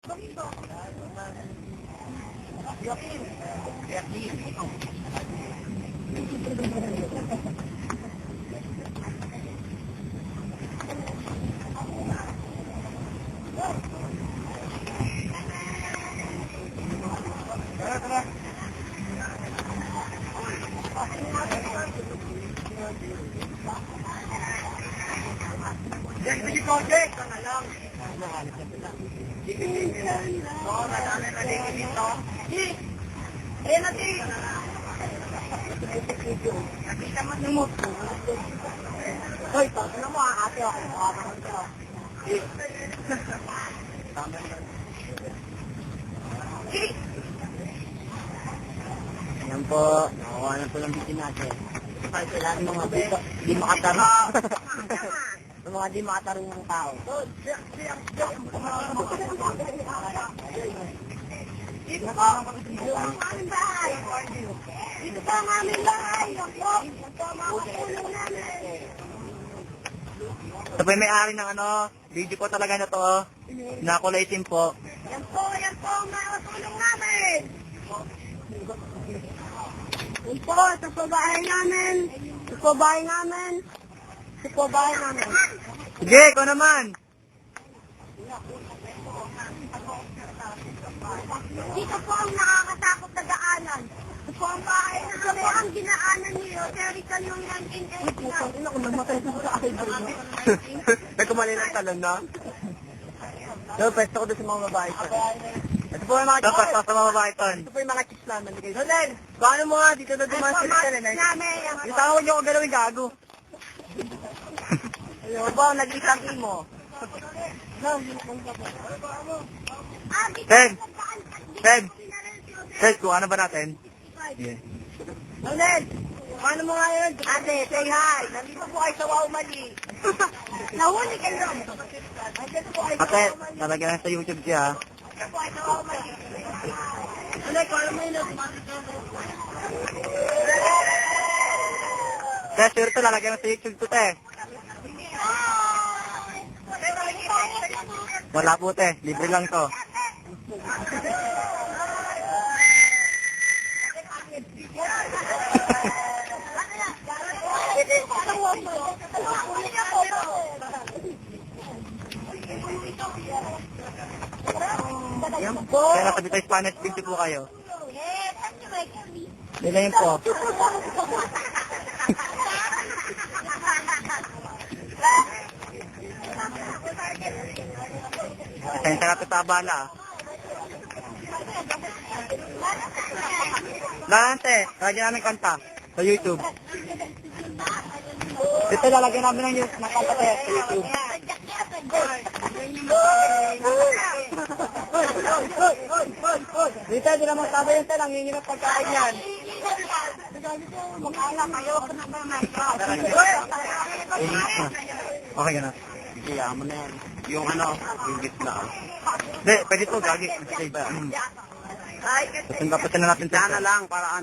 Sige, Project! Ito na lang. Oo, nadami na din dito. Ayan natin. Nakita mo yung moto. Hoy, tapos na mo ate ako. Makakaroon ka. Ayan po. Nakuha na po ng bitin natin. Sila mga dito. Di makatarong. Yung mga di makatarong ng tao. Dito po ang aming bahay. Dito po ang aming bahay. Ito ang mga kulong namin. Ito po yung may-ari ng video po talaga na to. Nakulay itim po. Yan po ang mga kulong namin. Yan po, ito po bahay namin. Ito po bahay namin. Ito po bahay namin. Sige, ikaw naman. Dito po ang nakakatakot na daanan. Ito po ang bahay na kami ang dinaanan niyo. Jerican yung 1989. Ina ko namatay sa idol mo. Nagkumali ng talon na. So, pwesto ko doon sa mga babae ko. Ito po yung mga chicks. Ito sa mga babae ton. Ito po yung mga chicks namin. Nolen, paano mo nga dito na dumasin ka na? Yung tawag niyo ko galawin gago. Ano ba ang nag-isang imo? Ted! Ted! Ted, kung ano ba natin? Yeah. Nolen, paano mo nga yun? Ate, say hi. Nandito po kayo sa Wow Mali. Nahuli kayo. Nandito po kayo sa Ate, Wow Mali. talaga na sa YouTube siya. Nandito po kayo sa Wow Mali. Nolen, kung ano mo yun? Te, sure to, lalagyan na sa YouTube to, te. Wala po, te. Libre lang to. Yan po. Kaya nasa Bitay Spanish video po kayo. Yun na yun po. Pasensya na sa bala. Lante, lagyan namin kanta sa YouTube. Ito lalagyan namin ng kanta sa YouTube. Dito, di naman sabay yung talang, yung hirap pagkain yan. Okay ka na. Kaya mo na yan. Yung yung gitna. Hindi, pwede to, gagi. Pasin na natin Sana lang para